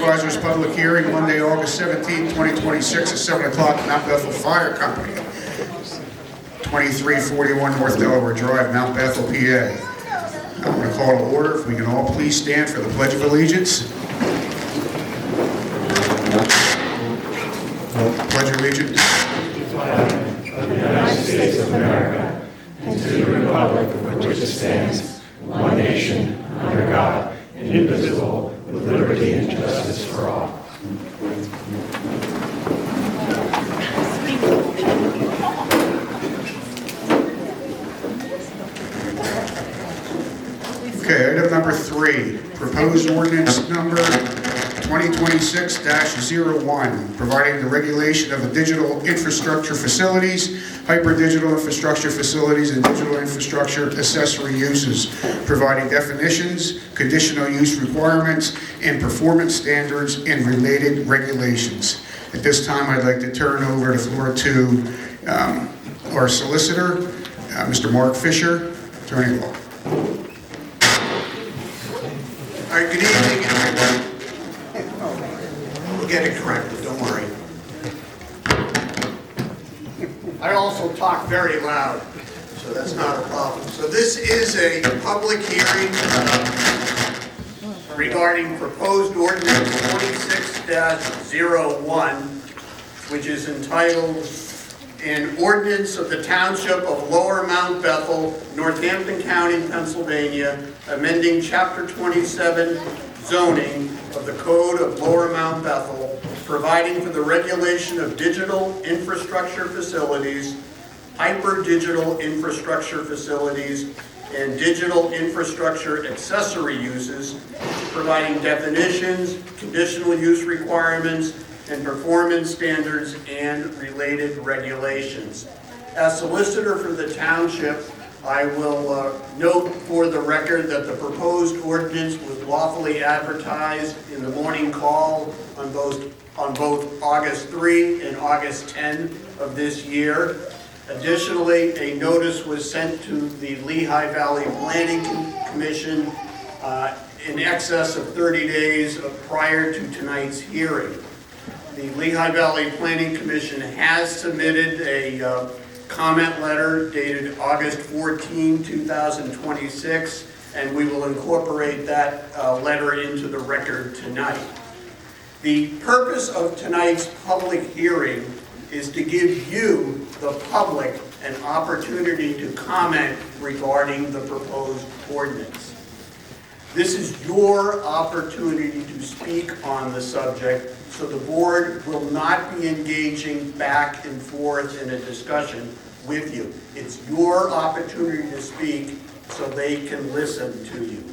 Supervisors public hearing Monday, August 17, 2026 at 7 o'clock, Mount Bethel Fire Company, 2341 North Delaware Drive, Mount Bethel, PA. I'm going to call to order. If we can all please stand for the Pledge of Allegiance. Pledge of Allegiance. To the flag of the United States of America and to the republic for which it stands, one nation, under God, indivisible, with liberty and justice for all. Okay, item number 3, proposed ordinance number 2026-01, providing the regulation of the digital infrastructure facilities, hyper-digital infrastructure facilities, and digital infrastructure accessory uses, providing definitions, conditional use requirements, and performance standards and related regulations. At this time, I'd like to turn over the floor to our solicitor, Mr. Mark Fisher, Attorney Law. All right, good evening, everyone. We'll get it corrected, don't worry. I also talk very loud, so that's not a problem. So this is a public hearing regarding proposed ordinance 26-01, which is entitled An Ordinance of the Township of Lower Mount Bethel, Northampton County, Pennsylvania, amending Chapter 27 zoning of the Code of Lower Mount Bethel, providing for the regulation of digital infrastructure facilities, hyper-digital infrastructure facilities, and digital infrastructure accessory uses, providing definitions, conditional use requirements, and performance standards and related regulations. As solicitor for the township, I will note for the record that the proposed ordinance was lawfully advertised in the morning call on both August 3 and August 10 of this year. Additionally, a notice was sent to the Lehigh Valley Planning Commission in excess of 30 days prior to tonight's hearing. The Lehigh Valley Planning Commission has submitted a comment letter dated August 14, 2026, and we will incorporate that letter into the record tonight. The purpose of tonight's public hearing is to give you, the public, an opportunity to comment regarding the proposed ordinance. This is your opportunity to speak on the subject, so the board will not be engaging back and forth in a discussion with you. It's your opportunity to speak so they can listen to you.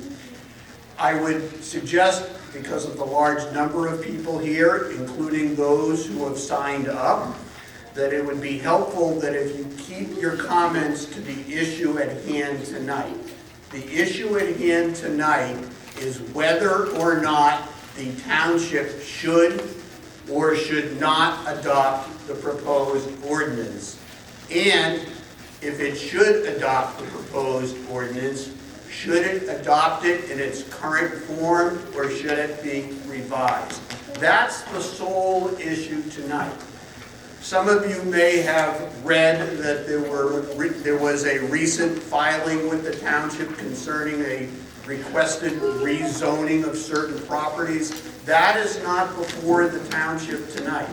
I would suggest, because of the large number of people here, including those who have signed up, that it would be helpful that if you keep your comments to the issue at hand tonight. The issue at hand tonight is whether or not the township should or should not adopt the proposed ordinance. And if it should adopt the proposed ordinance, should it adopt it in its current form or should it be revised? That's the sole issue tonight. Some of you may have read that there was a recent filing with the township concerning a requested rezoning of certain properties. That is not before the township tonight.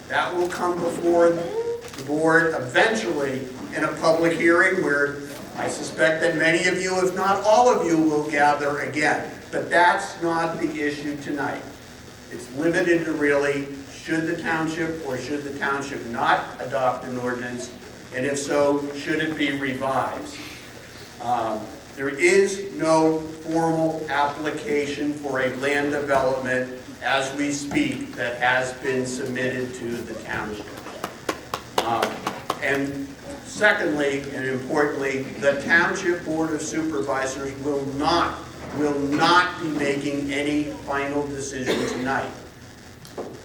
That will come before the board eventually in a public hearing where I suspect that many of you, if not all of you, will gather again. But that's not the issue tonight. It's limited to really, should the township or should the township not adopt an ordinance, and if so, should it be revised? There is no formal application for a land development as we speak that has been submitted to the township. And secondly, and importantly, the Township Board of Supervisors will not be making any final decision tonight.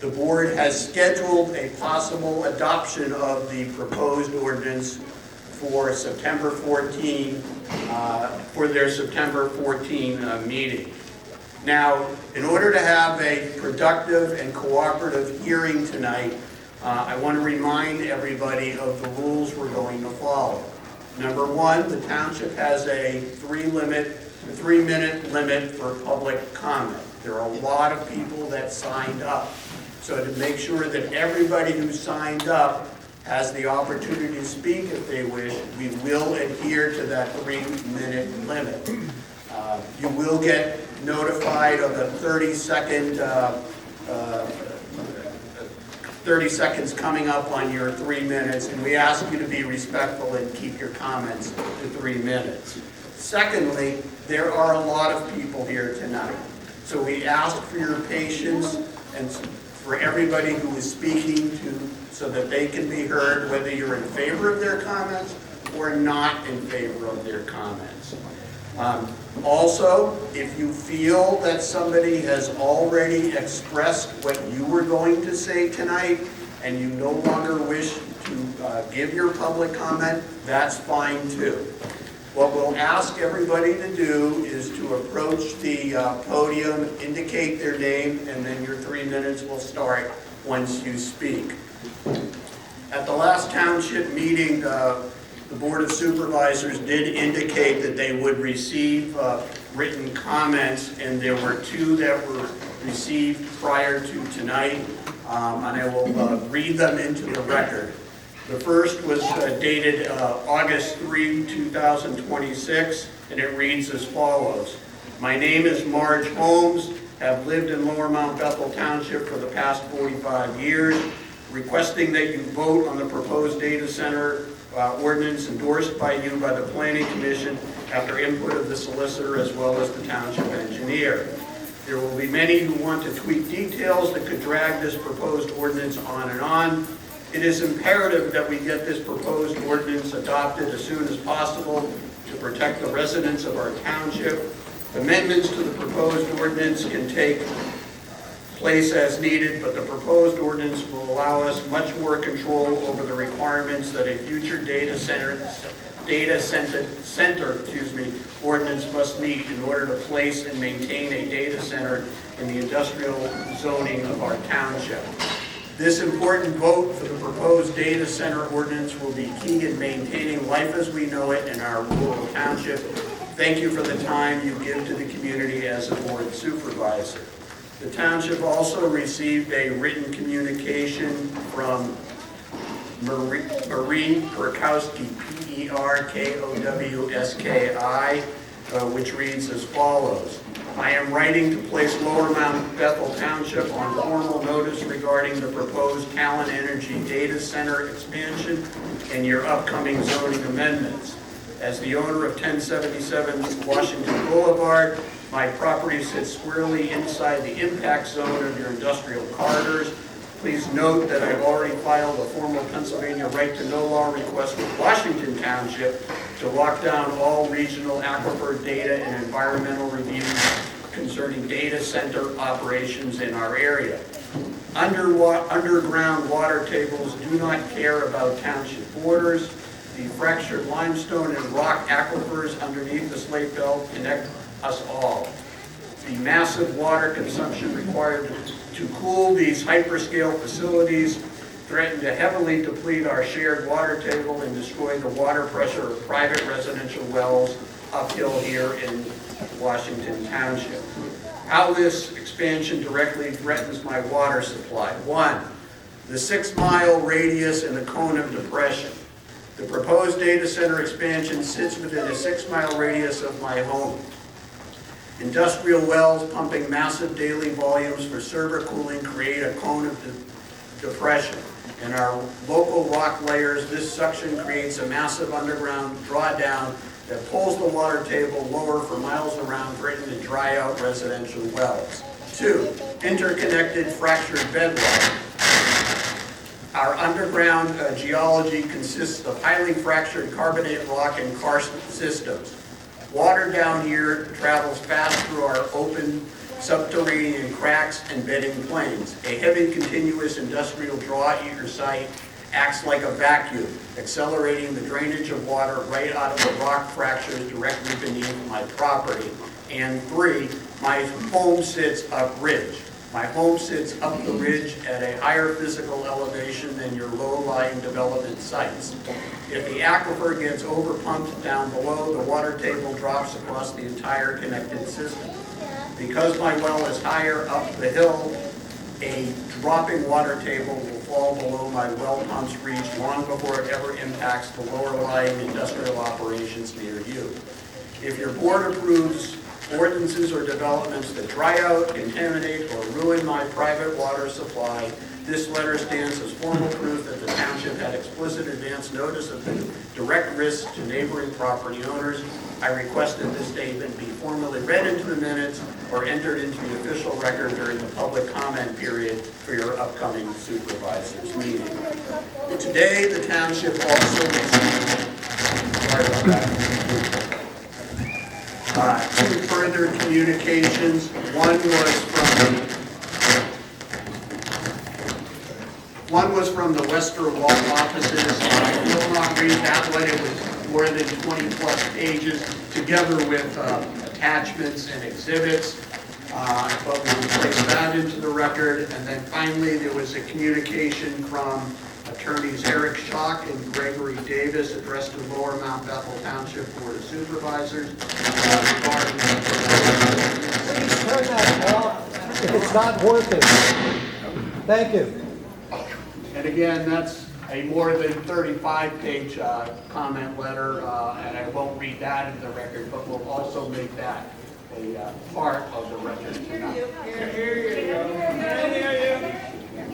The board has scheduled a possible adoption of the proposed ordinance for September 14, for their September 14 meeting. Now, in order to have a productive and cooperative hearing tonight, I want to remind everybody of the rules we're going to follow. Number one, the township has a 3-minute limit for public comment. There are a lot of people that signed up. So to make sure that everybody who signed up has the opportunity to speak if they wish, we will adhere to that 3-minute limit. You will get notified of the 30 seconds coming up on your 3 minutes, and we ask you to be respectful and keep your comments to 3 minutes. Secondly, there are a lot of people here tonight, so we ask for your patience and for everybody who is speaking so that they can be heard, whether you're in favor of their comments or not in favor of their comments. Also, if you feel that somebody has already expressed what you were going to say tonight and you no longer wish to give your public comment, that's fine too. What we'll ask everybody to do is to approach the podium, indicate their name, and then your 3 minutes will start once you speak. At the last township meeting, the Board of Supervisors did indicate that they would receive written comments, and there were 2 that were received prior to tonight, and I will read them into the record. The first was dated August 3, 2026, and it reads as follows. My name is Marge Holmes, have lived in Lower Mount Bethel Township for the past 45 years, requesting that you vote on the proposed data center ordinance endorsed by you by the Planning Commission after input of the solicitor as well as the township engineer. There will be many who want to tweak details that could drag this proposed ordinance on and on. It is imperative that we get this proposed ordinance adopted as soon as possible to protect the residents of our township. Amendments to the proposed ordinance can take place as needed, but the proposed ordinance will allow us much more control over the requirements that a future data center ordinance must meet in order to place and maintain a data center in the industrial zoning of our township. This important vote for the proposed data center ordinance will be key in maintaining life as we know it in our rural township. Thank you for the time you give to the community as a board supervisor. The township also received a written communication from Marie Perkowski, Perkowski, which reads as follows. I am writing to place Lower Mount Bethel Township on formal notice regarding the proposed Talon Energy Data Center expansion and your upcoming zoning amendments. As the owner of 1077 Washington Boulevard, my property sits squarely inside the impact zone of your industrial corridors. Please note that I've already filed a formal Pennsylvania right to know law request with Washington Township to lock down all regional aquifer data and environmental reviews concerning data center operations in our area. Underground water tables do not care about township borders. The fractured limestone and rock aquifers underneath the slate belt connect us all. The massive water consumption required to cool these hyperscale facilities threaten to heavily deplete our shared water table and destroy the water pressure of private residential wells uphill here in Washington Township. How this expansion directly threatens my water supply. 1, the 6-mile radius in the cone of depression. The proposed data center expansion sits within a 6-mile radius of my home. Industrial wells pumping massive daily volumes for server cooling create a cone of depression. In our local rock layers, this suction creates a massive underground drawdown that pulls the water table lower for miles around, threatening to dry out residential wells. 2, interconnected fractured bedrock. Our underground geology consists of highly fractured carbonate rock and karst systems. Water down here travels fast through our open subterranean cracks and bedding plains. A heavy continuous industrial draw at your site acts like a vacuum, accelerating the drainage of water right out of the rock fractures directly beneath my property. And 3, My home sits upridge. My home sits up the ridge at a higher physical elevation than your low-lying development sites. If the aquifer gets overpumped down below, the water table drops across the entire connected system. Because my well is higher up the hill, a dropping water table will fall below my well pump's reach long before it ever impacts the lower-lying industrial operations near you. If your board approves ordinances or developments that dry out, contaminate, or ruin my private water supply, this letter stands as formal proof that the township had explicit advance notice of the direct risk to neighboring property owners. I request that this statement be formally read into the minutes or entered into the official record during the public comment period for your upcoming supervisors meeting. Today, the township also sorry about that. Two further communications. One was from the Wester Law offices. I will not read that one. It was more than 20-plus pages, together with attachments and exhibits. But we will place that into the record. And then finally, there was a communication from attorneys Eric Schock and Gregory Davis addressed to Lower Mount Bethel Township Board of Supervisors regarding Please turn that off if it's not working. Thank you. And again, that's a more than 35-page comment letter, and I won't read that into the record, but we'll also make that a part of the record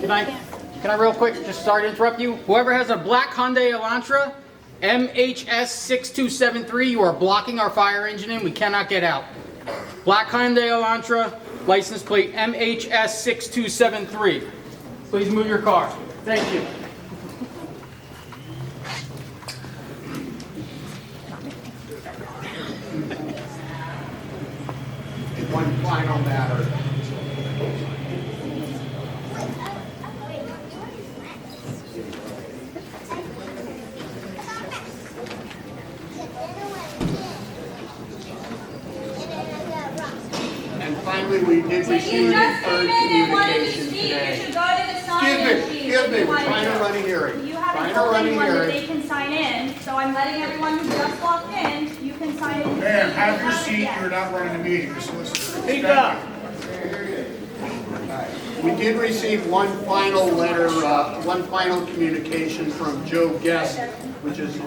tonight. Can I real quick, just sorry to interrupt you. Whoever has a black Hyundai Elantra, MHS 6273, you are blocking our fire engine and we cannot get out. Black Hyundai Elantra, license plate MHS 6273. Please move your car. Thank you. One final matter. And finally, we did receive a third communication today. Excuse me, we're trying to run a hearing. You haven't told anyone that they can sign in, so I'm letting everyone who just walked in, you can sign in. Ma'am, have your seat. You're not running the meeting. The solicitor. Speak up. We did receive one final letter, one final communication from Joe Guest, which is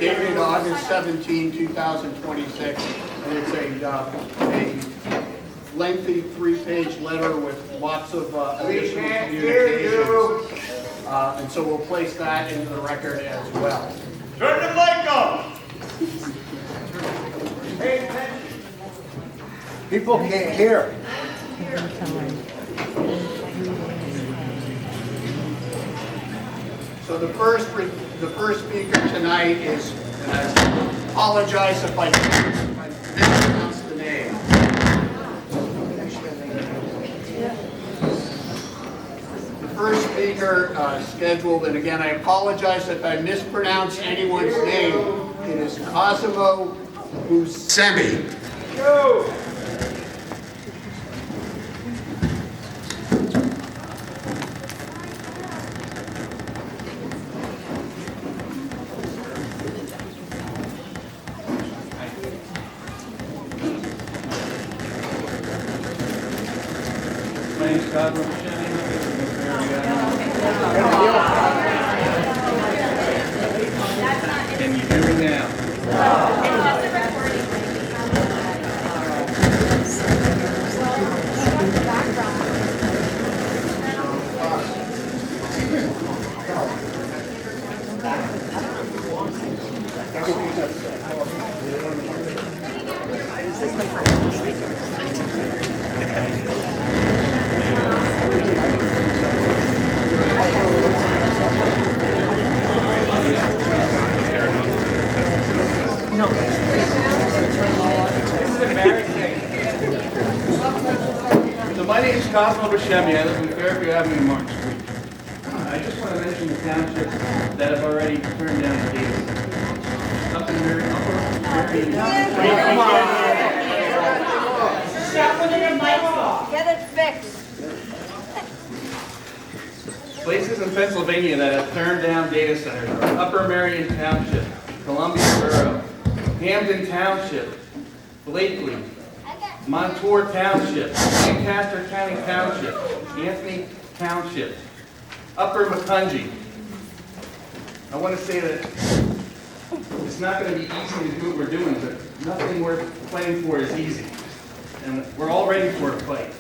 dated August 17, 2026. And it's a lengthy 3-page letter with lots of additional communications. And so we'll place that into the record as well. Turn the mic off! People can't hear. So the first speaker tonight is, and I apologize if I mispronounce the name. The first speaker scheduled, and again I apologize if I mispronounce anyone's name. It is Cosimo Buscemi. My name's Scott Rochelle. Can you hear me now? So my name is Cosmo Buscemi. I live in Fairview Avenue, Mark Street. I just want to mention the township that have already turned down the gates. Something very Stop putting your mics off. Get it fixed. Places in Pennsylvania that have turned down data centers are Upper Merion Township, Columbia Borough, Hamden Township, Blakely, Montour Township, Lancaster County Township, Anthony Township, Upper Macungie. I want to say that it's not going to be easy to do what we're doing, but nothing we're playing for is easy. And we're all ready for a fight.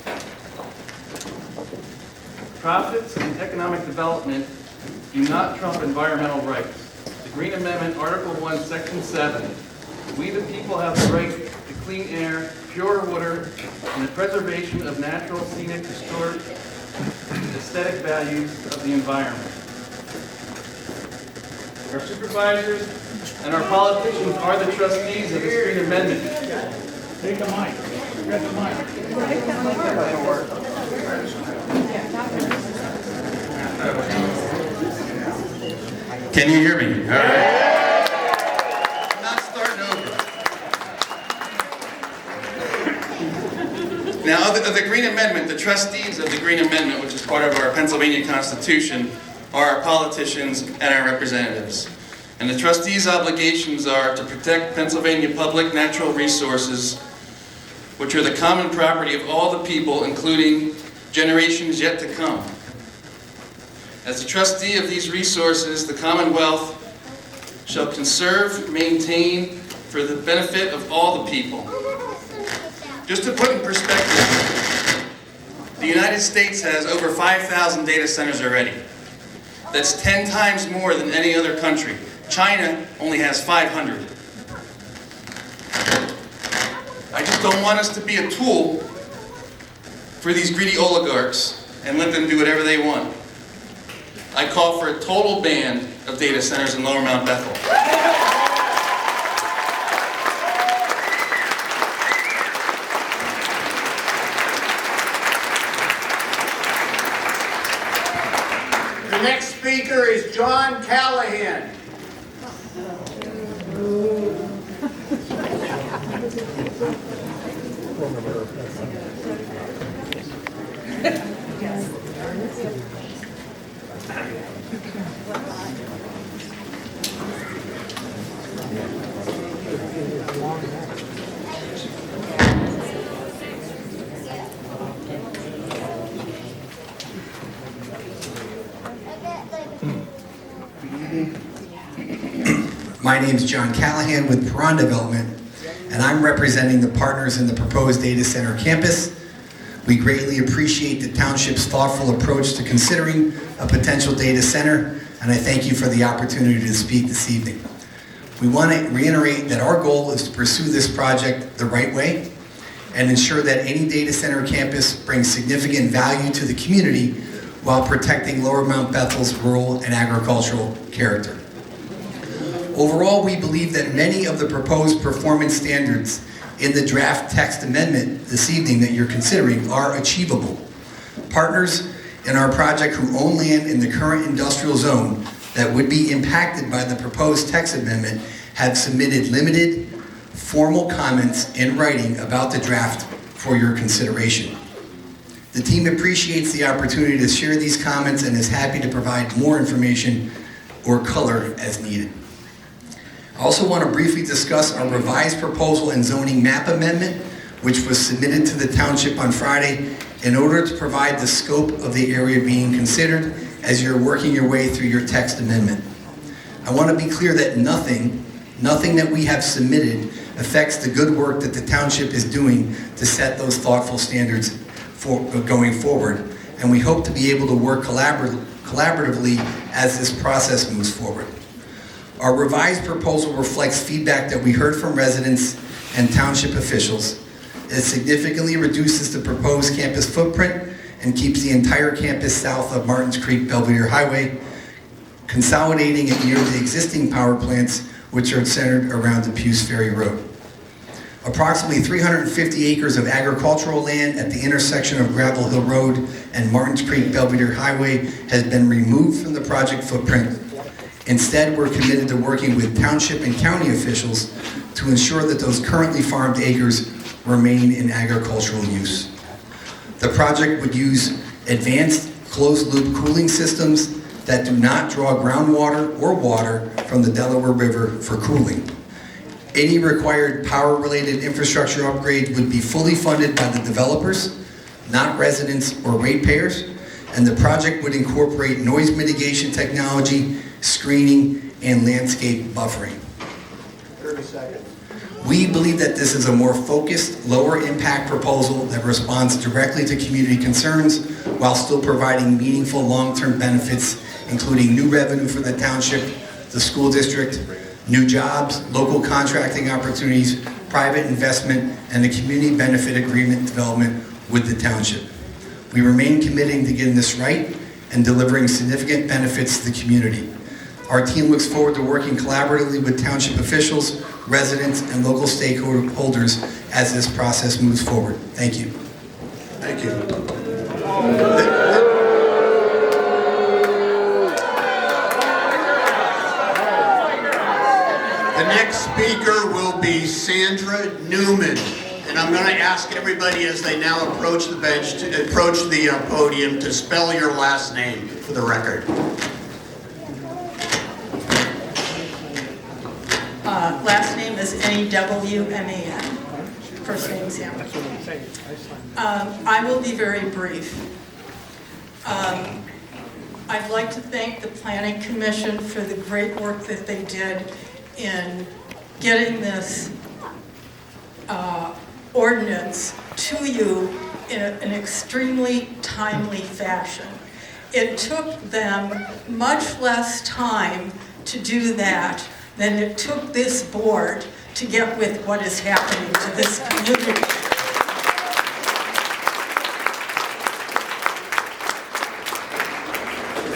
Profits and economic development do not trump environmental rights. The Green Amendment, Article 1, Section 7, we the people have the right to clean air, pure water, and the preservation of natural, scenic, historic, and aesthetic values of the environment. Our supervisors and our politicians are the trustees of this Green Amendment. Take the mic. Get the mic. Can you hear me? All right. I'm not starting over. Now, of the Green Amendment, the trustees of the Green Amendment, which is part of our Pennsylvania Constitution, are our politicians and our representatives. And the trustees' obligations are to protect Pennsylvania public natural resources, which are the common property of all the people, including generations yet to come. As the trustee of these resources, the Commonwealth shall conserve, maintain, for the benefit of all the people. Just to put in perspective, the United States has over 5,000 data centers already. That's 10 times more than any other country. China only has 500. I just don't want us to be a tool for these greedy oligarchs and let them do whatever they want. I call for a total ban of data centers in Lower Mount Bethel. The next speaker is John Callahan. My name is John Callahan with Perron Development, and I'm representing the partners in the proposed data center campus. We greatly appreciate the township's thoughtful approach to considering a potential data center, and I thank you for the opportunity to speak this evening. We want to reiterate that our goal is to pursue this project the right way and ensure that any data center campus brings significant value to the community while protecting Lower Mount Bethel's rural and agricultural character. Overall, we believe that many of the proposed performance standards in the draft text amendment this evening that you're considering are achievable. Partners in our project who own land in the current industrial zone that would be impacted by the proposed text amendment have submitted limited formal comments in writing about the draft for your consideration. The team appreciates the opportunity to share these comments and is happy to provide more information or color as needed. I also want to briefly discuss our revised proposal and zoning map amendment, which was submitted to the township on Friday in order to provide the scope of the area being considered as you're working your way through your text amendment. I want to be clear that nothing that we have submitted affects the good work that the township is doing to set those thoughtful standards for going forward, and we hope to be able to work collaboratively as this process moves forward. Our revised proposal reflects feedback that we heard from residents and township officials. It significantly reduces the proposed campus footprint and keeps the entire campus south of Martins Creek Belvedere Highway, consolidating it near the existing power plants, which are centered around Depews Ferry Road. Approximately 350 acres of agricultural land at the intersection of Gravel Hill Road and Martins Creek Belvedere Highway has been removed from the project footprint. Instead, we're committed to working with township and county officials to ensure that those currently farmed acres remain in agricultural use. The project would use advanced closed-loop cooling systems that do not draw groundwater or water from the Delaware River for cooling. Any required power-related infrastructure upgrades would be fully funded by the developers, not residents or ratepayers, and the project would incorporate noise mitigation technology, screening, and landscape buffering. 30 seconds. We believe that this is a more focused, lower impact proposal that responds directly to community concerns while still providing meaningful long-term benefits, including new revenue for the township, the school district, new jobs, local contracting opportunities, private investment, and a community benefit agreement development with the township. We remain committed to getting this right and delivering significant benefits to the community. Our team looks forward to working collaboratively with township officials, residents, and local stakeholders as this process moves forward. Thank you. Thank you. The next speaker will be Sandra Newman. And I'm going to ask everybody as they now approach the bench, to approach the podium, to spell your last name for the record. Last name is N-E-W-M-A-N. First name is Sam. I will be very brief. I'd like to thank the Planning Commission for the great work that they did in getting this ordinance to you in an extremely timely fashion. It took them much less time to do that than it took this board to get with what is happening to this community.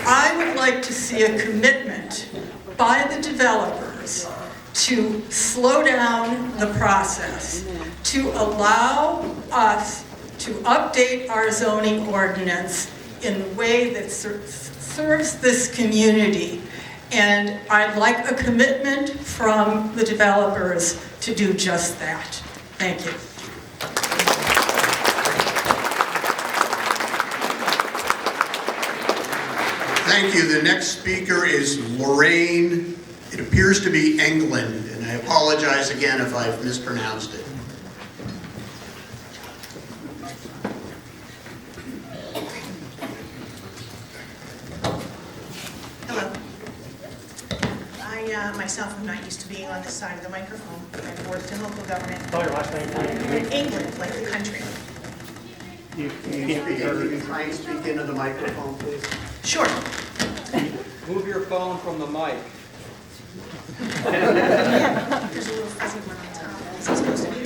I would like to see a commitment by the developers to slow down the process, to allow us to update our zoning ordinance in a way that serves this community. And I'd like a commitment from the developers to do just that. Thank you. Thank you. The next speaker is Lorraine. It appears to be England, and I apologize again if I've mispronounced it. Hello. I myself am not used to being on this side of the microphone. I've worked in local government. Spell your last name, please. England, like the country. You can try and speak into the microphone, please. Sure. Move your phone from the mic. There's a little fuzzy one on top. Is it supposed to be?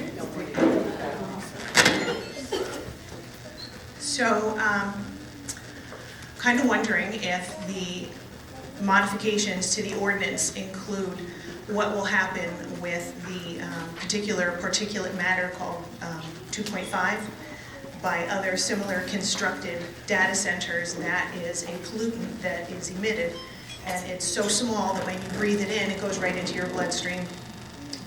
So, kind of wondering if the modifications to the ordinance include what will happen with the particular particulate matter called 2.5 by other similar constructed data centers. That is a pollutant that is emitted, and it's so small that when you breathe it in, it goes right into your bloodstream,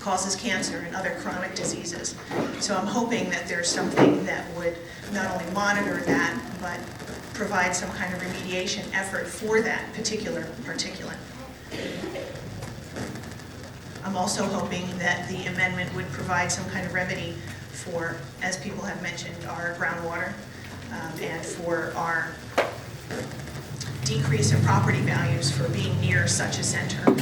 causes cancer and other chronic diseases. So I'm hoping that there's something that would not only monitor that, but provide some kind of remediation effort for that particular particulate. I'm also hoping that the amendment would provide some kind of remedy for, as people have mentioned, our groundwater and for our decrease in property values for being near such a center.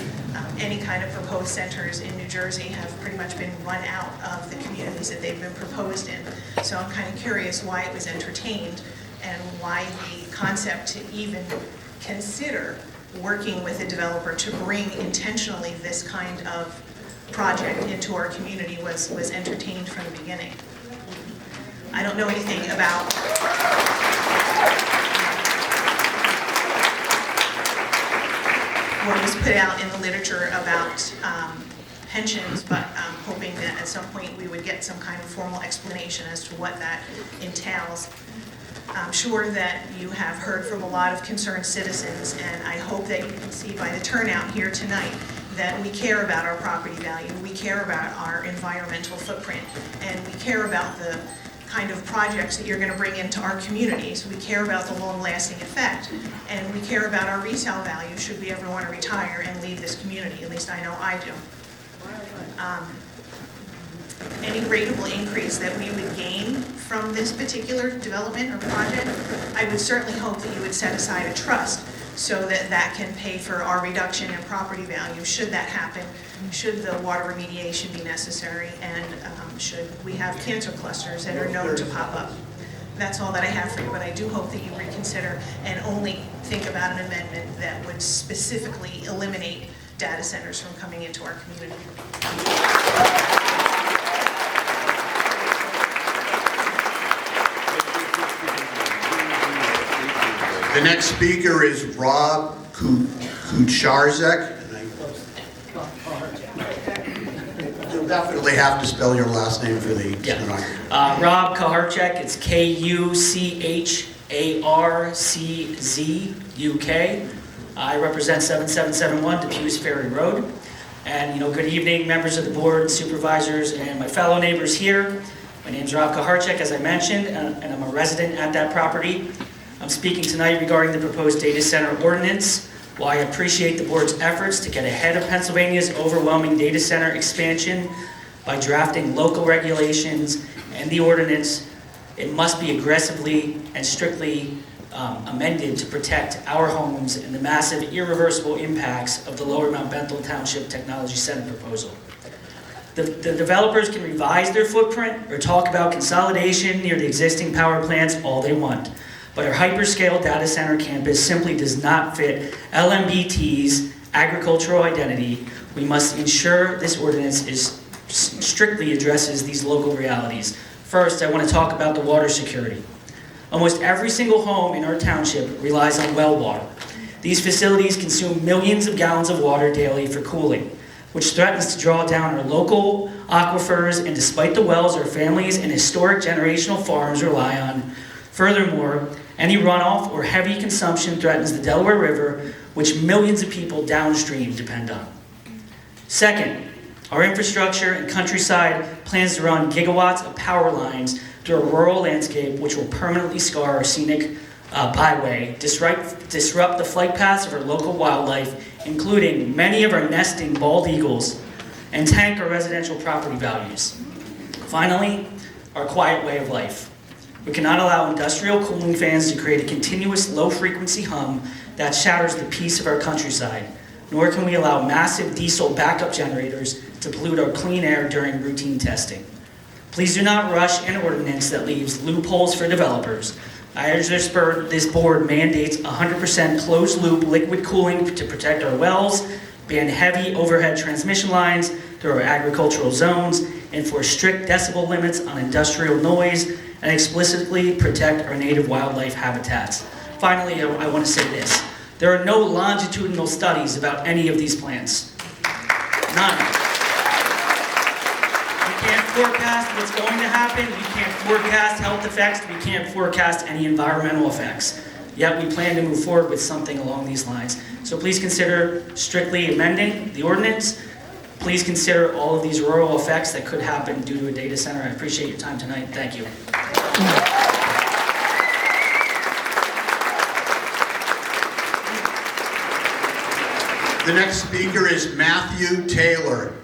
Any kind of proposed centers in New Jersey have pretty much been run out of the communities that they've been proposed in. So I'm kind of curious why it was entertained and why the concept to even consider working with a developer to bring intentionally this kind of project into our community was entertained from the beginning. I don't know anything about what was put out in the literature about pensions, but I'm hoping that at some point we would get some kind of formal explanation as to what that entails. I'm sure that you have heard from a lot of concerned citizens, and I hope that you can see by the turnout here tonight that we care about our property value, we care about our environmental footprint, and we care about the kind of projects that you're going to bring into our communities. We care about the long-lasting effect, and we care about our resale value should we ever want to retire and leave this community. At least I know I do. Any rateable increase that we would gain from this particular development or project, I would certainly hope that you would set aside a trust so that that can pay for our reduction in property value, should that happen, should the water remediation be necessary, and should we have cancer clusters that are known to pop up. That's all that I have for you, but I do hope that you reconsider and only think about an amendment that would specifically eliminate data centers from coming into our community. The next speaker is Rob Kucharzek. You'll definitely have to spell your last name for the stenographer. Rob Kucharzek, it's Kucharczuk. I represent 7771 Depews Ferry Road. And good evening, members of the board, supervisors, and my fellow neighbors here. My name's Rob Kucharzek, as I mentioned, and I'm a resident at that property. I'm speaking tonight regarding the proposed data center ordinance. While I appreciate the board's efforts to get ahead of Pennsylvania's overwhelming data center expansion by drafting local regulations and the ordinance, it must be aggressively and strictly amended to protect our homes and the massive irreversible impacts of the Lower Mount Bethel Township Technology Center proposal. The developers can revise their footprint or talk about consolidation near the existing power plants all they want. But our hyperscale data center campus simply does not fit LMBT's agricultural identity. We must ensure this ordinance strictly addresses these local realities. First, I want to talk about the water security. Almost every single home in our township relies on well water. These facilities consume millions of gallons of water daily for cooling, which threatens to draw down our local aquifers, and despite the wells our families and historic generational farms rely on. Furthermore, any runoff or heavy consumption threatens the Delaware River, which millions of people downstream depend on. Second, our infrastructure and countryside plans to run gigawatts of power lines through a rural landscape, which will permanently scar our scenic byway, disrupt the flight paths of our local wildlife, including many of our nesting bald eagles, and tank our residential property values. Finally, our quiet way of life. We cannot allow industrial cooling fans to create a continuous low-frequency hum that shatters the peace of our countryside, nor can we allow massive diesel backup generators to pollute our clean air during routine testing. Please do not rush an ordinance that leaves loopholes for developers. I urge this board mandates 100% closed-loop liquid cooling to protect our wells, ban heavy overhead transmission lines through our agricultural zones, enforce strict decibel limits on industrial noise, and explicitly protect our native wildlife habitats. Finally, I want to say this. There are no longitudinal studies about any of these plants. None. We can't forecast what's going to happen. We can't forecast health effects. We can't forecast any environmental effects. Yet we plan to move forward with something along these lines. So please consider strictly amending the ordinance. Please consider all of these rural effects that could happen due to a data center. I appreciate your time tonight. Thank you. The next speaker is Matthew Taylor.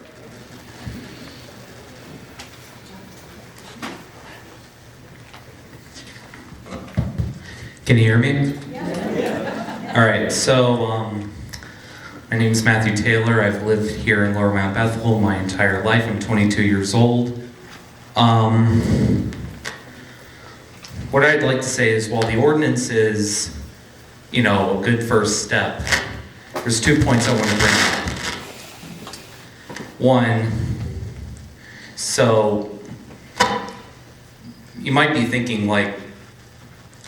Can you hear me? Yeah. All right, so my name is Matthew Taylor. I've lived here in Lower Mount Bethel my entire life. I'm 22 years old. What I'd like to say is, while the ordinance is, a good first step, there's 2 points I want to bring up. One, so you might be thinking like,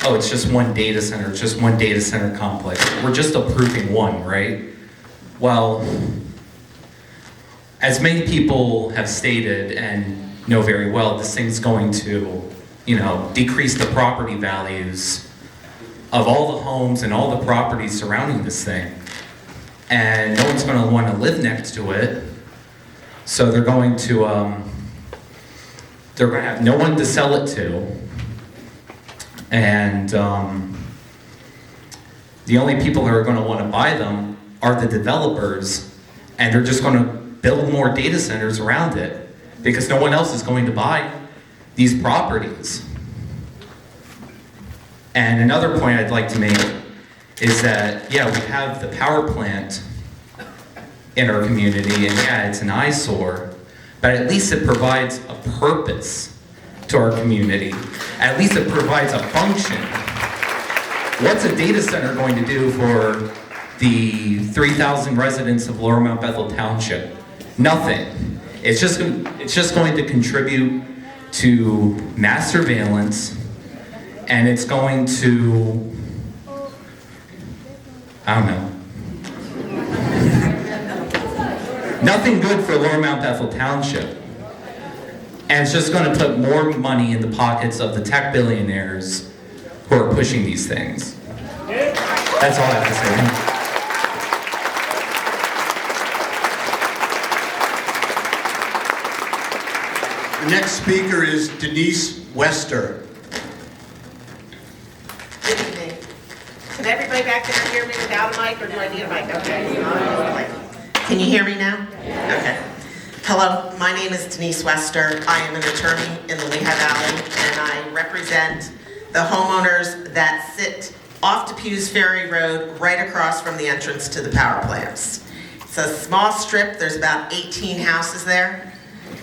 oh, it's just one data center, it's just one data center complex. We're just approving one, right? Well, as many people have stated and know very well, this thing's going to, decrease the property values of all the homes and all the properties surrounding this thing. and no one's going to want to live next to it. So they're going to have no one to sell it to, and the only people that are going to want to buy them are the developers, and they're just going to build more data centers around it because no one else is going to buy these properties. And another point I'd like to make is that, yeah, we have the power plant in our community, and yeah, it's an eyesore, but at least it provides a purpose to our community. At least it provides a function. What's a data center going to do for the 3,000 residents of Lower Mount Bethel Township? Nothing. It's just going to contribute to mass surveillance, and it's going to, I don't know. Nothing good for Lower Mount Bethel Township. And it's just going to put more money in the pockets of the tech billionaires who are pushing these things. That's all I have to say. The next speaker is Denise Wester. Good evening. Can everybody back there hear me without a mic, or do I need a mic? Okay. Can you hear me now? Okay. Hello, my name is Denise Wester. I am an attorney in the Lehigh Valley, and I represent the homeowners that sit off Depews Ferry Road, right across from the entrance to the power plants. It's a small strip. There's about 18 houses there,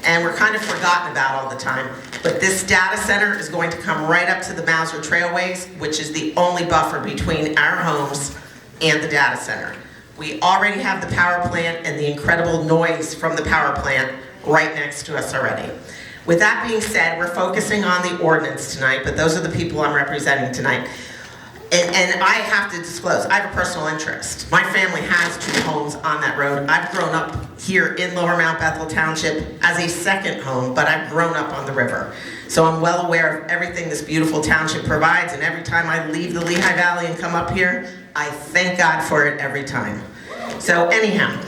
and we're kind of forgotten about all the time. But this data center is going to come right up to the Mauser Trailways, which is the only buffer between our homes and the data center. We already have the power plant and the incredible noise from the power plant right next to us already. With that being said, we're focusing on the ordinance tonight, but those are the people I'm representing tonight. And I have to disclose, I have a personal interest. My family has 2 homes on that road. I've grown up here in Lower Mount Bethel Township as a second home, but I've grown up on the river. So I'm well aware of everything this beautiful township provides, and every time I leave the Lehigh Valley and come up here, I thank God for it every time. So anyhow,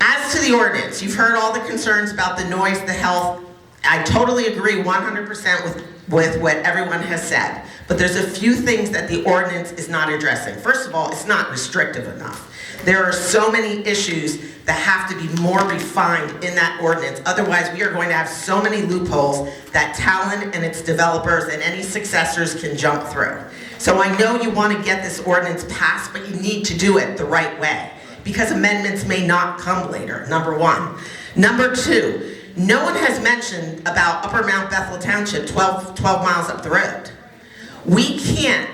as to the ordinance, you've heard all the concerns about the noise, the health. I totally agree 100% with what everyone has said. But there's a few things that the ordinance is not addressing. First of all, it's not restrictive enough. There are so many issues that have to be more refined in that ordinance. Otherwise, we are going to have so many loopholes that Talon and its developers and any successors can jump through. So I know you want to get this ordinance passed, but you need to do it the right way, because amendments may not come later, number one. Number two, no one has mentioned about Upper Mount Bethel Township, 12 miles up the road. We can't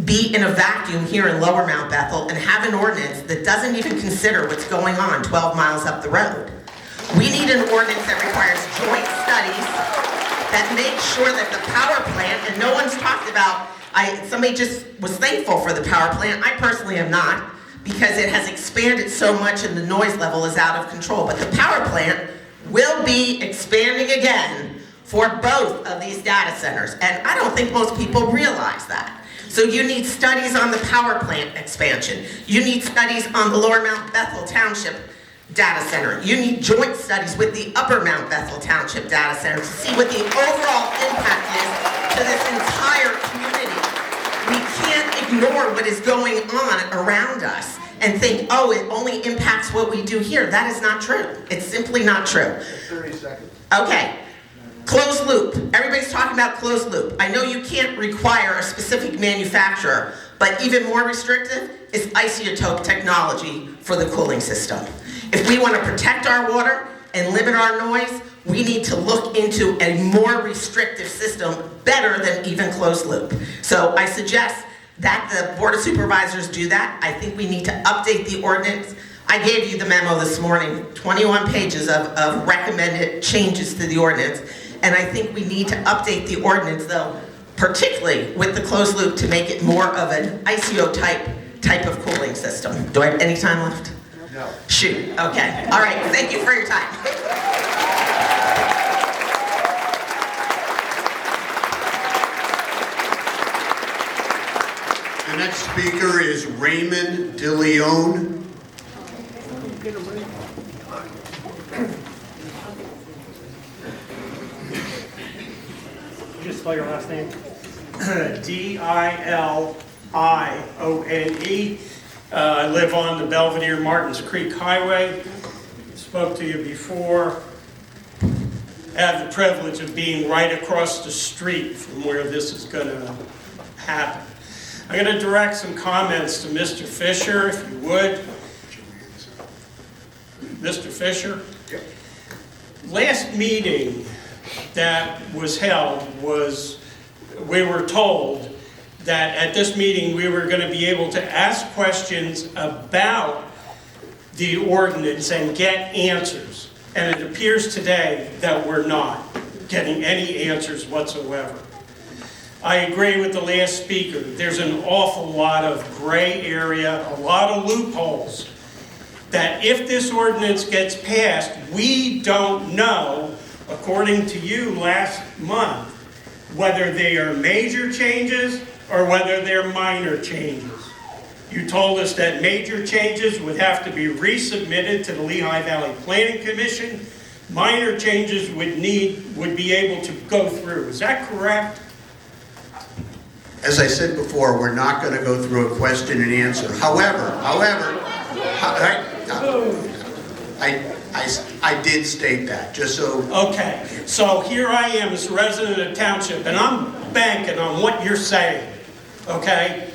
be in a vacuum here in Lower Mount Bethel and have an ordinance that doesn't even consider what's going on 12 miles up the road. We need an ordinance that requires joint studies that make sure that the power plant, and no one's talked about, somebody just was thankful for the power plant. I personally am not, because it has expanded so much and the noise level is out of control. But the power plant will be expanding again for both of these data centers. And I don't think most people realize that. So you need studies on the power plant expansion. You need studies on the Lower Mount Bethel Township data center. You need joint studies with the Upper Mount Bethel Township data center to see what the overall impact is to this entire community. We can't ignore what is going on around us and think, oh, it only impacts what we do here. That is not true. It's simply not true. 30 seconds. Okay. Closed loop. Everybody's talking about closed loop. I know you can't require a specific manufacturer, but even more restrictive is isotope technology for the cooling system. If we want to protect our water and limit our noise, we need to look into a more restrictive system, better than even closed loop. So I suggest that the Board of Supervisors do that. I think we need to update the ordinance. I gave you the memo this morning, 21 pages of recommended changes to the ordinance. And I think we need to update the ordinance, though, particularly with the closed loop, to make it more of an ICO type of cooling system. Do I have any time left? No. Shoot. Okay. All right. Thank you for your time. The next speaker is Raymond DeLeon. Just spell your last name. D-I-L-I-O-N-E. I live on the Belvedere Martins Creek Highway. Spoke to you before. I have the privilege of being right across the street from where this is going to happen. I'm going to direct some comments to Mr. Fisher, if you would. Mr. Fisher? Yep. Last meeting that was held was, we were told that at this meeting we were going to be able to ask questions about the ordinance and get answers. And it appears today that we're not getting any answers whatsoever. I agree with the last speaker. There's an awful lot of gray area, a lot of loopholes, that if this ordinance gets passed, we don't know, according to you last month, whether they are major changes or whether they're minor changes. You told us that major changes would have to be resubmitted to the Lehigh Valley Planning Commission. Minor changes would be able to go through. Is that correct? As I said before, we're not going to go through a question and answer. However, I did state that, just so... Okay, so here I am as a resident of the township, and I'm banking on what you're saying, okay?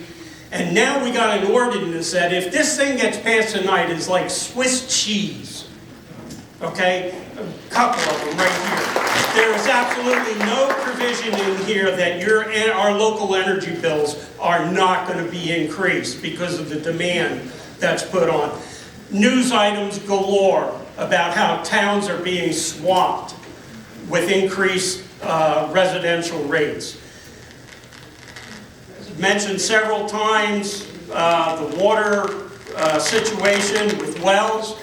And now we got an ordinance that if this thing gets passed tonight is like Swiss cheese, okay? A couple of them right here. There is absolutely no provision in here that our local energy bills are not going to be increased because of the demand that's put on. News items galore about how towns are being swamped with increased residential rates. Mentioned several times the water situation with wells.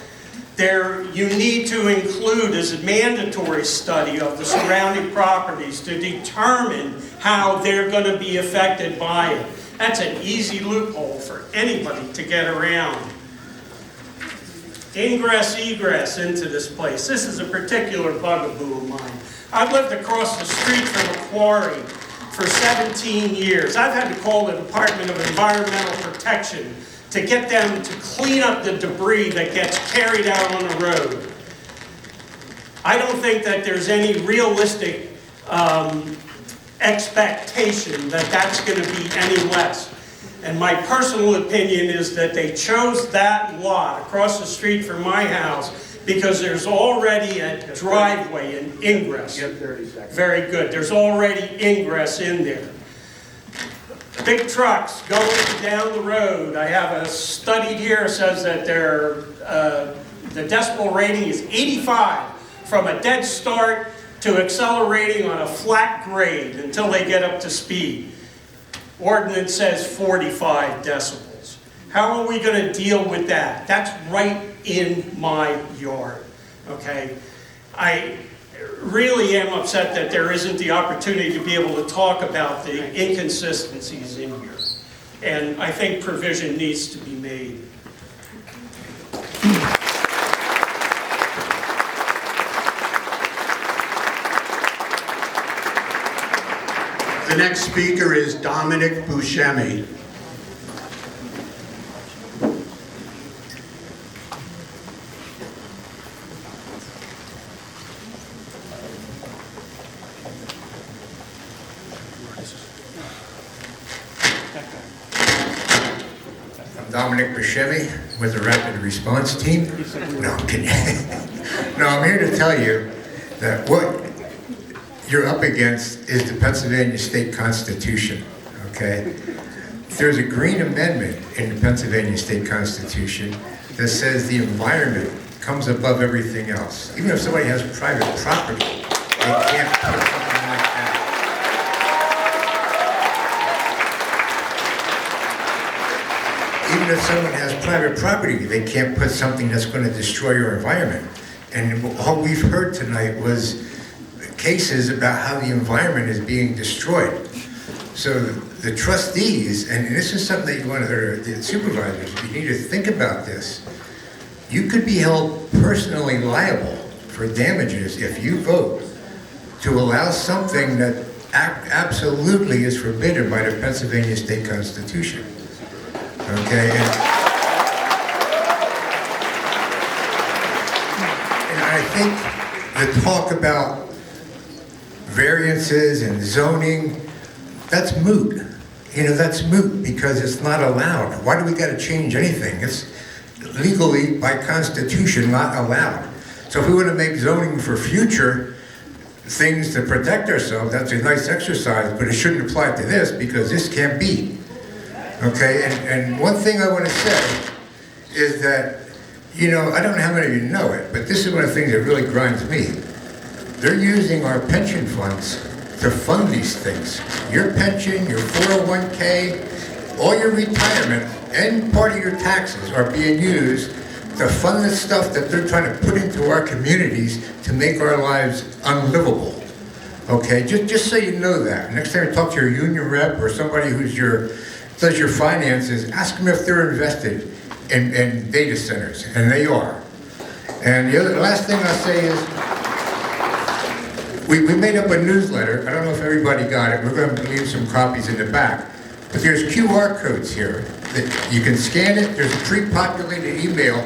You need to include as a mandatory study of the surrounding properties to determine how they're going to be affected by it. That's an easy loophole for anybody to get around. Ingress, egress into this place. This is a particular bugaboo of mine. I've lived across the street from a quarry for 17 years. I've had to call the Department of Environmental Protection to get them to clean up the debris that gets carried out on the road. I don't think that there's any realistic expectation that that's going to be any less. And my personal opinion is that they chose that lot across the street from my house because there's already a driveway and ingress. Very good. There's already ingress in there. Big trucks going down the road. I have a study here says that the decibel rating is 85 from a dead start to accelerating on a flat grade until they get up to speed. Ordinance says 45 decibels. How are we going to deal with that? That's right in my yard, okay? I really am upset that there isn't the opportunity to be able to talk about the inconsistencies in here. And I think provision needs to be made. The next speaker is Dominic Buscemi. I'm Dominic Buscemi with the Rapid Response Team. No, I'm kidding. No, I'm here to tell you that what you're up against is the Pennsylvania State Constitution, okay? There's a green amendment in the Pennsylvania State Constitution that says the environment comes above everything else. Even if somebody has private property, they can't put something like that. Even if someone has private property, they can't put something that's going to destroy your environment. And all we've heard tonight was cases about how the environment is being destroyed. So the trustees, and this is something that you want to, or the supervisors, you need to think about this. you could be held personally liable for damages if you vote to allow something that absolutely is forbidden by the Pennsylvania State Constitution. Okay? And I think the talk about variances and zoning, that's moot. You know, that's moot because it's not allowed. Why do we got to change anything? It's legally, by Constitution, not allowed. So if we want to make zoning for future things to protect ourselves, that's a nice exercise, but it shouldn't apply to this because this can't be. Okay, and one thing I want to say is that, you know, I don't know how many of you know it, but this is one of the things that really grinds me. They're using our pension funds to fund these things. Your pension, your 401k, all your retirement, and part of your taxes are being used to fund the stuff that they're trying to put into our communities to make our lives unlivable. Okay, just so you know that. Next time you talk to your union rep or somebody who's does your finances, ask them if they're invested in data centers, and they are. And the last thing I'll say is, we made up a newsletter. I don't know if everybody got it. We're going to leave some copies in the back. But there's QR codes here that you can scan it. There's a pre-populated email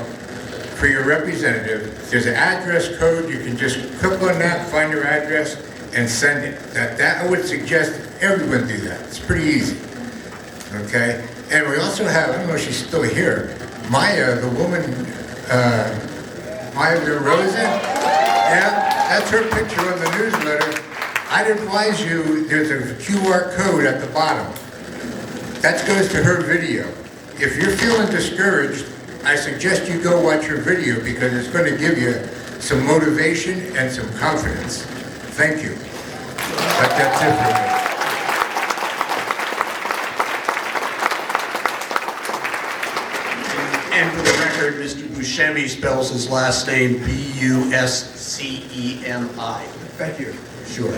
for your representative. There's an address code. You can just click on that, find your address, and send it. That I would suggest everyone do that. It's pretty easy. Okay? And we also have, I don't know if she's still here, Maya, the woman, Maya DeRosa. Yeah, that's her picture on the newsletter. I'd advise you, there's a QR code at the bottom. That goes to her video. If you're feeling discouraged, I suggest you go watch her video because it's going to give you some motivation and some confidence. Thank you. But that's it for me. And for the record, Mr. Buscemi spells his last name Buscemi. Thank you. Sure.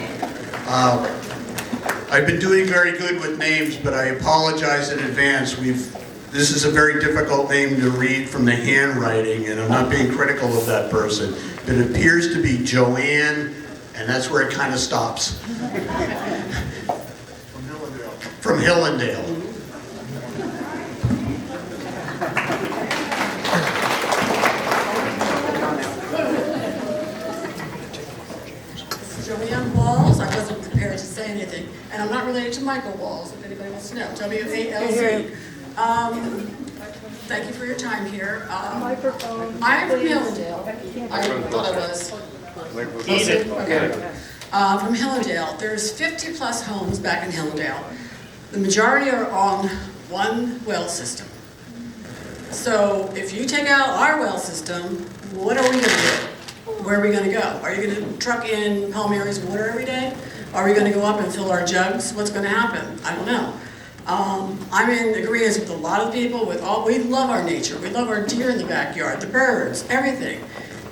I've been doing very good with names, but I apologize in advance. This is a very difficult name to read from the handwriting, and I'm not being critical of that person. But it appears to be Joanne, and that's where it kind of stops. From Hillendale. Joanne Walls, I wasn't prepared to say anything, and I'm not related to Michael Walls, if anybody wants to know, W-A-L-Z. Thank you for your time here. I'm from Hillendale. I thought I was. Okay. From Hillendale. There's 50 plus homes back in Hillendale. The majority are on one well system. So if you take out our well system, what are we going to do? Where are we going to go? Are you going to truck in Palm Mary's water every day? Are we going to go up and fill our jugs? What's going to happen? I don't know. I'm in agreement with a lot of people. We love our nature. We love our deer in the backyard, the birds, everything.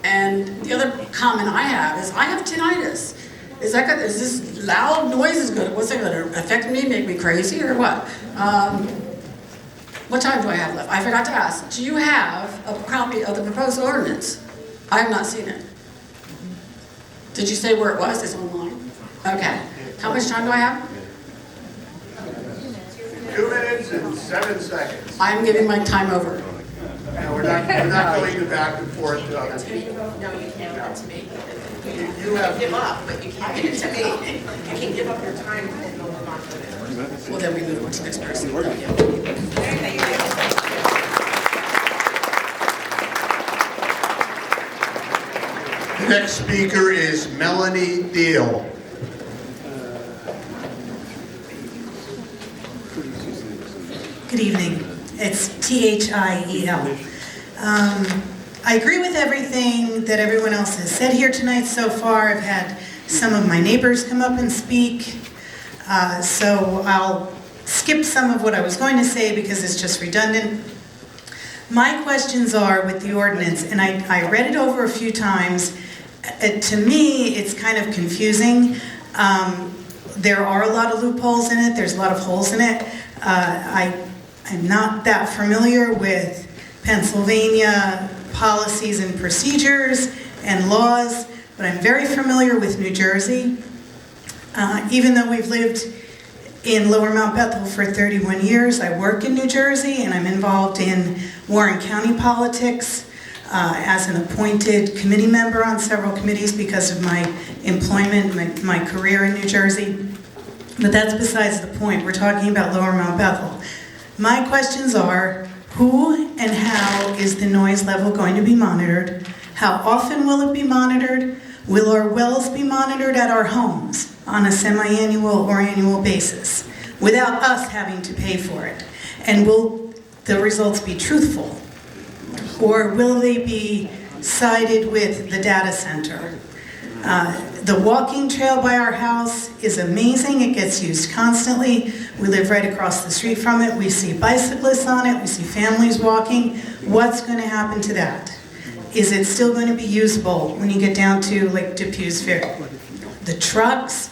And the other comment I have is I have tinnitus. Is this loud noise what's that going to affect me, make me crazy, or what? What time do I have left? I forgot to ask. Do you have a copy of the proposed ordinance? I have not seen it. Did you say where it was? It's online. Okay. How much time do I have? 2 minutes and 7 seconds. I'm giving my time over. No, we're not going back and forth to other No, people. you can't give it to me. You have give up, but you can't give it to me. You can give up your time and go move on to the next. Well, then we move on to the next person. The next speaker is Melanie Deal. Good evening. It's Thiel. I agree with everything that everyone else has said here tonight so far. I've had some of my neighbors come up and speak, so I'll skip some of what I was going to say because it's just redundant. My questions are with the ordinance, and I read it over a few times. To me, it's kind of confusing. There are a lot of loopholes in it. There's a lot of holes in it. I'm not that familiar with Pennsylvania policies and procedures and laws, but I'm very familiar with New Jersey. Even though we've lived in Lower Mount Bethel for 31 years, I work in New Jersey and I'm involved in Warren County politics as an appointed committee member on several committees because of my employment, my career in New Jersey. But that's besides the point. We're talking about Lower Mount Bethel. My questions are, who and how is the noise level going to be monitored? How often will it be monitored? Will our wells be monitored at our homes on a semi-annual or annual basis without us having to pay for it? And will the results be truthful? Or will they be sided with the data center? The walking trail by our house is amazing. It gets used constantly. We live right across the street from it. We see bicyclists on it. We see families walking. What's going to happen to that? Is it still going to be usable when you get down to like Depues Ferry? The trucks,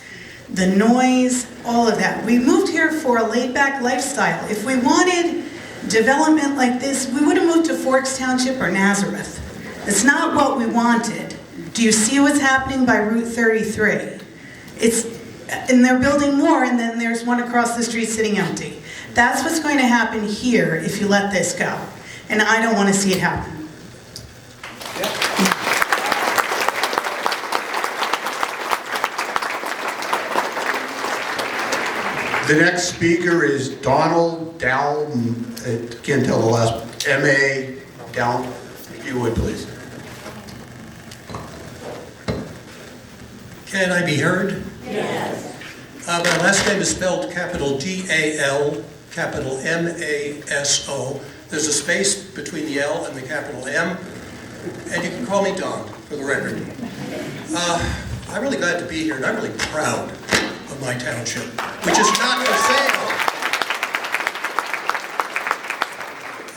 the noise, all of that. We moved here for a laid-back lifestyle. If we wanted development like this, we would have moved to Forks Township or Nazareth. It's not what we wanted. Do you see what's happening by Route 33? And they're building more, and then there's one across the street sitting empty. That's what's going to happen here if you let this go. And I don't want to see it happen. The next speaker is Donald Dow, I can't tell the last, M.A. Dow, if you would please. Can I be heard? Yes. My last name is spelled capital D-A-L, capital M-A-S-O. There's a space between the L and the capital M, and you can call me Don, for the record. I'm really glad to be here, and I'm really proud of my township, which is not for sale.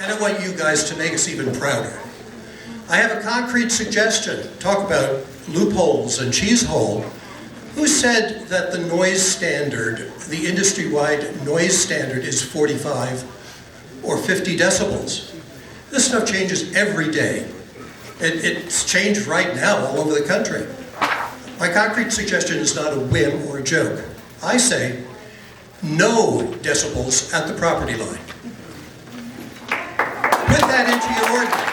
And I want you guys to make us even prouder. I have a concrete suggestion. Talk about loopholes and cheese hole. Who said that the noise standard, the industry-wide noise standard, is 45 or 50 decibels? This stuff changes every day. It's changed right now all over the country. My concrete suggestion is not a whim or a joke. I say no decibels at the property line. Put that into your ordinance.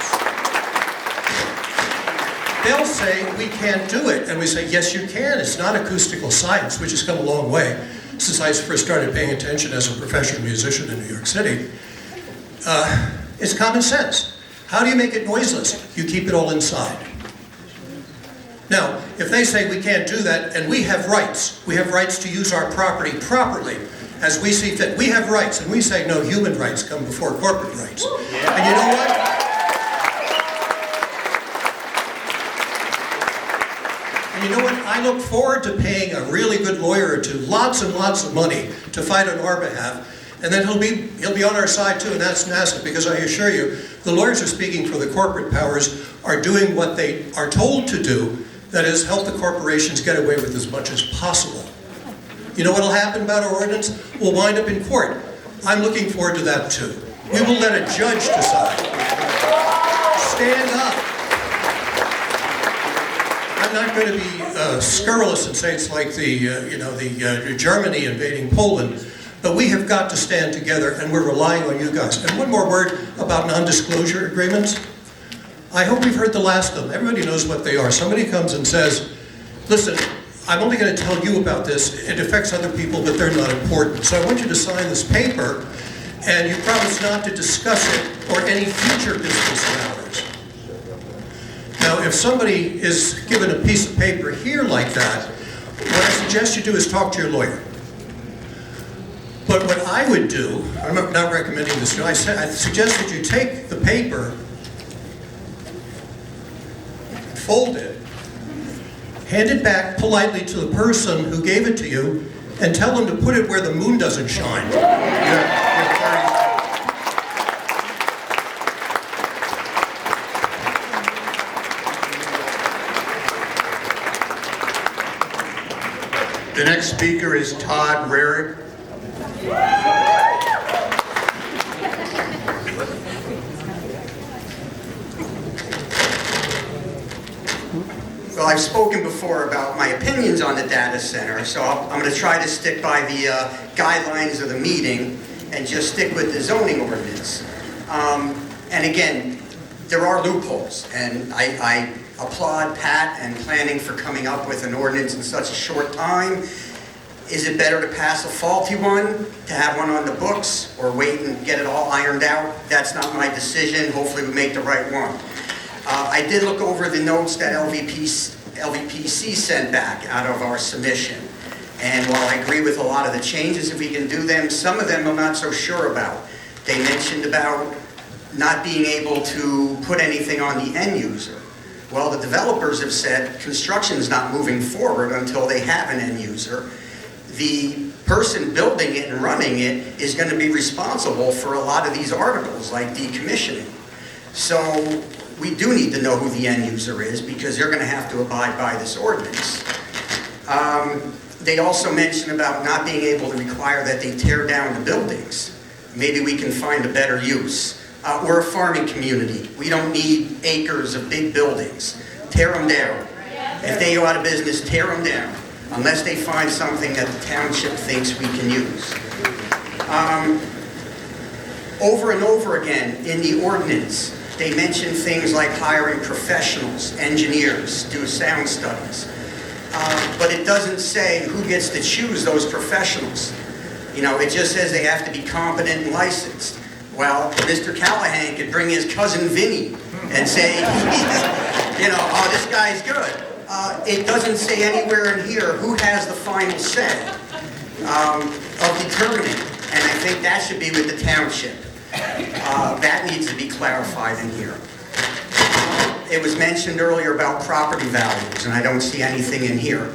They'll say, we can't do it. And we say, yes, you can. It's not acoustical science, which has come a long way since I first started paying attention as a professional musician in New York City. It's common sense. How do you make it noiseless? You keep it all inside. Now, if they say we can't do that, and we have rights to use our property properly, as we see fit. We have rights, and we say no, human rights come before corporate rights. And you know what? And you know what? I look forward to paying a really good lawyer or two lots and lots of money to fight on our behalf, and then he'll be on our side too, and that's NASA, because I assure you, the lawyers are speaking for the corporate powers, are doing what they are told to do, that is, help the corporations get away with as much as possible. You know what will happen about our ordinance? We'll wind up in court. I'm looking forward to that too. We will let a judge decide. Stand up. I'm not going to be scurrilous and say it's like the Germany invading Poland, but we have got to stand together, and we're relying on you guys. And one more word about non-disclosure agreements. I hope you've heard the last of them. Everybody knows what they are. Somebody comes and says, listen, I'm only going to tell you about this. It affects other people, but they're not important. So I want you to sign this paper, and you promise not to discuss it or any future business matters. Now, if somebody is given a piece of paper here like that, what I suggest you do is talk to your lawyer. But what I would do, I'm not recommending this, I suggest that you take the paper, fold it, hand it back politely to the person who gave it to you, and tell them to put it where the moon doesn't shine. The next speaker is Todd Rarick. Well, I've spoken before about my opinions on the data center, so I'm going to try to stick by the guidelines of the meeting and just stick with the zoning ordinance. And again, there are loopholes, and I applaud Pat and planning for coming up with an ordinance in such a short time. Is it better to pass a faulty one, to have one on the books, or wait and get it all ironed out? That's not my decision. Hopefully we make the right one. I did look over the notes that LVPC sent back out of our submission. And while I agree with a lot of the changes, if we can do them, some of them I'm not so sure about. They mentioned about not being able to put anything on the end user. Well, the developers have said construction's not moving forward until they have an end user. The person building it and running it is going to be responsible for a lot of these articles, like decommissioning. So we do need to know who the end user is, because they're going to have to abide by this ordinance. They also mentioned about not being able to require that they tear down the buildings. Maybe we can find a better use. We're a farming community. We don't need acres of big buildings. Tear them down. If they go out of business, tear them down, unless they find something that the township thinks we can use. Over and over again in the ordinance, they mention things like hiring professionals, engineers, do sound studies. But it doesn't say who gets to choose those professionals. You know, it just says they have to be competent and licensed. Well, Mr. Callahan could bring his cousin Vinny and say, you know, oh, this guy's good. It doesn't say anywhere in here who has the final say of determining. And I think that should be with the township. That needs to be clarified in here. It was mentioned earlier about property values, and I don't see anything in here.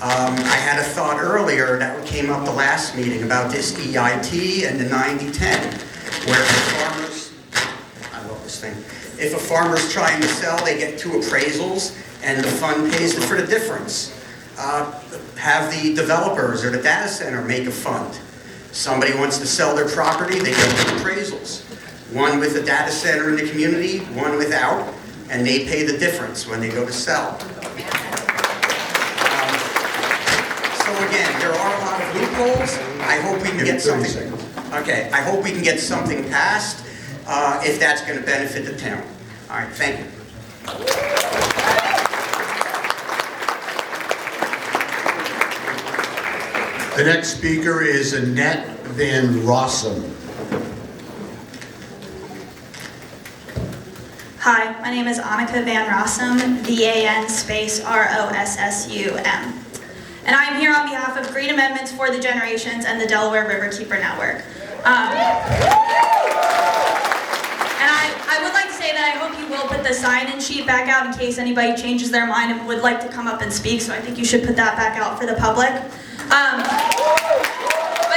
I had a thought earlier that came up the last meeting about this EIT and the 90-10, where the farmers, I love this thing, if a farmer's trying to sell, they get 2 appraisals, and the fund pays for the difference. Have the developers or the data center make a fund. Somebody wants to sell their property, they get 2 appraisals. One with a data center in the community, one without, and they pay the difference when they go to sell. So again, there are a lot of loopholes. I hope we can get something. Okay, I hope we can get something passed if that's going to benefit the town. All right, thank you. The next speaker is Annette Van Rossum. Hi, my name is Annika Van Rossum, VAN space ROSSUM. And I am here on behalf of Green Amendments for the Generations and the Delaware Riverkeeper Network. And I would like to say that I hope you will put the sign-in sheet back out in case anybody changes their mind and would like to come up and speak, so I think you should put that back out for the public. But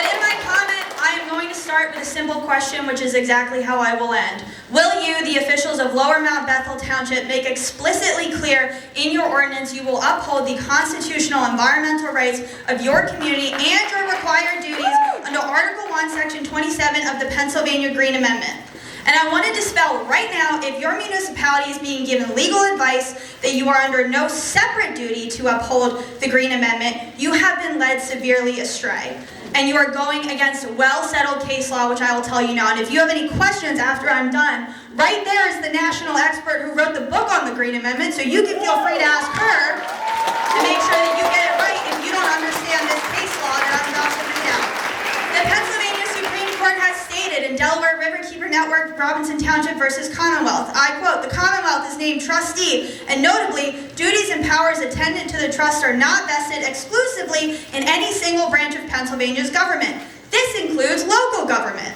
in my comment, I am going to start with a simple question, which is exactly how I will end. Will you, the officials of Lower Mount Bethel Township, make explicitly clear in your ordinance you will uphold the constitutional environmental rights of your community and your required duties under Article 1, Section 27 of the Pennsylvania Green Amendment? And I want to dispel right now, if your municipality is being given legal advice that you are under no separate duty to uphold the Green Amendment, you have been led severely astray. And you are going against well-settled case law, which I will tell you now. And if you have any questions after I'm done, right there is the national expert who wrote the book on the Green Amendment, so you can feel free to ask her to make sure that you get it right if you don't understand this case law that I'm about to read out. The Pennsylvania Supreme Court has stated in Delaware Riverkeeper Network, Robinson Township versus Commonwealth, I quote, "The Commonwealth is named trustee, and notably, duties and powers attendant to the trust are not vested exclusively in any single branch of Pennsylvania's government. This includes local government.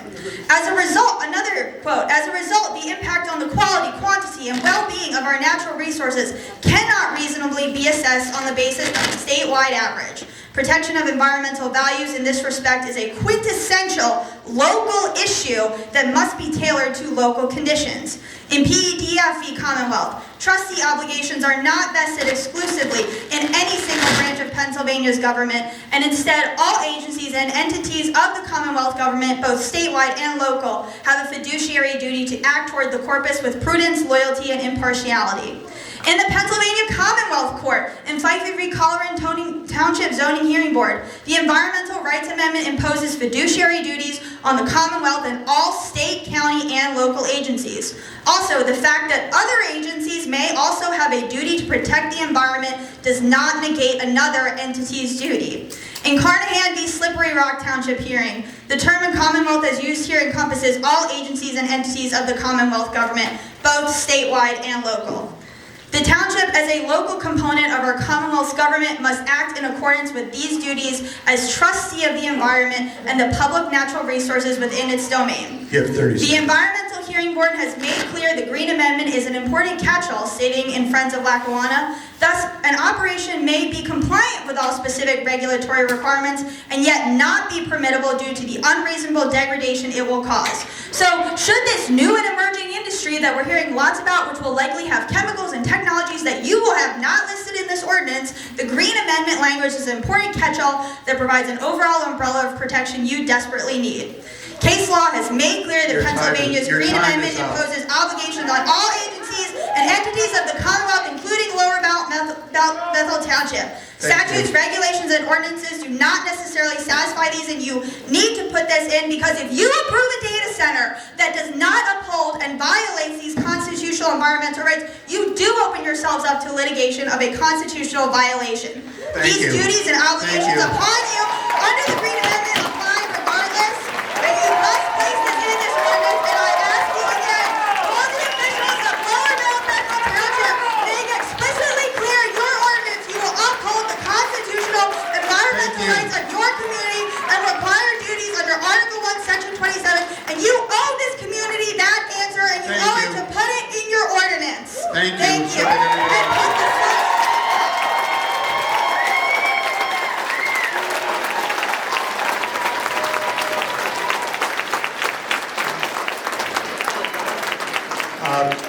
As a result," another quote, "as a result, the impact on the quality, quantity, and well-being of our natural resources cannot reasonably be assessed on the basis of a statewide average. Protection of environmental values in this respect is a quintessential local issue that must be tailored to local conditions. In PEDF v. Commonwealth, trustee obligations are not vested exclusively in any single branch of Pennsylvania's government, and instead all agencies and entities of the Commonwealth government, both statewide and local, have a fiduciary duty to act toward the corpus with prudence, loyalty, and impartiality. In the Pennsylvania Commonwealth Court, in Fife v. Colleran Township Zoning Hearing Board, the Environmental Rights Amendment imposes fiduciary duties on the Commonwealth and all state, county, and local agencies. Also, the fact that other agencies may also have a duty to protect the environment does not negate another entity's duty. In Carnahan v. Slippery Rock Township hearing, the term in Commonwealth as used here encompasses all agencies and entities of the Commonwealth government, both statewide and local. The township, as a local component of our Commonwealth's government, must act in accordance with these duties as trustee of the environment and the public natural resources within its domain. You have 30 seconds. The Environmental Hearing Board has made clear the Green Amendment is an important catch-all, stating in Friends of Lackawanna, thus an operation may be compliant with all specific regulatory requirements and yet not be permissible due to the unreasonable degradation it will cause. So, should this new and emerging industry that we're hearing lots about, which will likely have chemicals and technologies that you will have not listed in this ordinance, the Green Amendment language is an important catch-all that provides an overall umbrella of protection you desperately need. Case law has made clear that Pennsylvania's Green Amendment imposes obligations on all agencies and entities of the Commonwealth, including Lower Mount Bethel Township. Statutes, regulations, and ordinances do not necessarily satisfy these, and you need to put this in, because if you approve a data center that does not uphold and violates these constitutional environmental rights, you do open yourselves up to litigation of a constitutional violation. These duties and obligations upon you under the Green Amendment apply regardless, and you must place this in this ordinance, and I ask you again, all the officials of Lower Mount Bethel Township, make explicitly clear in your ordinance you will uphold the constitutional environmental rights of your community and require duties under Article 1, Section 27, and you owe this community that answer, and you owe it to put it in your ordinance. Thank you. And put this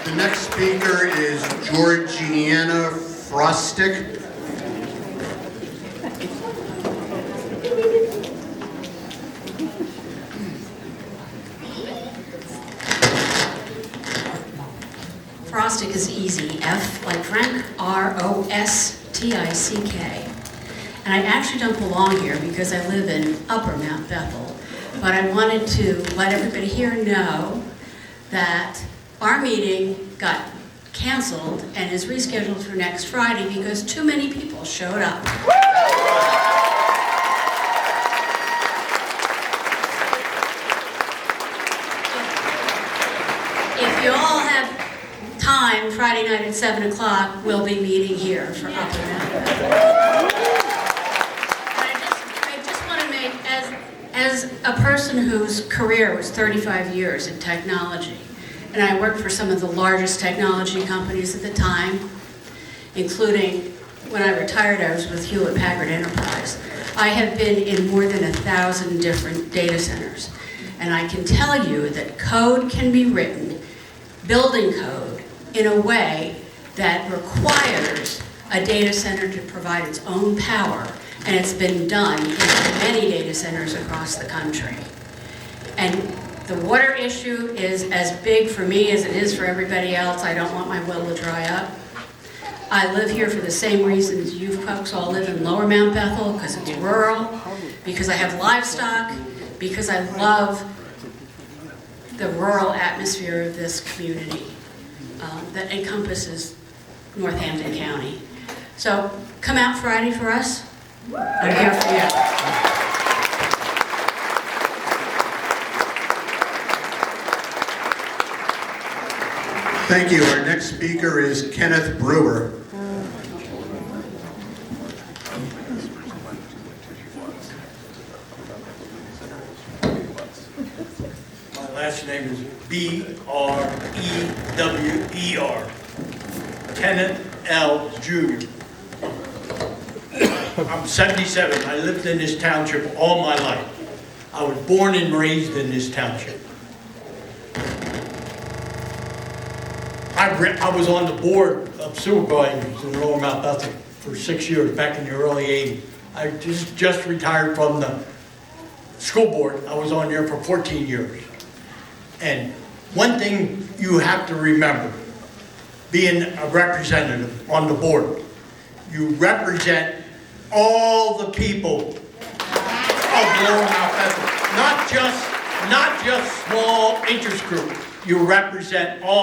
The next speaker is Georgiana Frostick. Frostick is easy. F like Frank, R-O-S-T-I-C-K. And I actually don't belong here because I live in Upper Mount Bethel. But I wanted to let everybody here know that our meeting got canceled and is rescheduled for next Friday because too many people showed up. If you all have time, Friday night at 7 o'clock, we'll be meeting here for Upper Mount Bethel. I just want to make, as a person whose career was 35 years in technology, and I worked for some of the largest technology companies at the time, including when I retired, I was with Hewlett Packard Enterprise. I have been in more than 1,000 different data centers. And I can tell you that code can be written, building code, in a way that requires a data center to provide its own power. And it's been done in many data centers across the country. And the water issue is as big for me as it is for everybody else. I don't want my well to dry up. I live here for the same reasons you folks all live in Lower Mount Bethel, because it's rural, because I have livestock, because I love the rural atmosphere of this community that encompasses Northampton County. So come out Friday for us. I'm here for you. Thank you. Our next speaker is Kenneth Brewer. My last name is B-R-E-W-E-R. Kenneth L. Jr. I'm 77. I lived in this township all my life. I was born and raised in this township. I was on the board of supervisors in Lower Mount Bethel for 6 years, back in the early 80s. I just retired from the school board. I was on there for 14 years. And one thing you have to remember, being a representative on the board. You represent all the people of Lower Mount Bethel, not just small interest groups. You represent all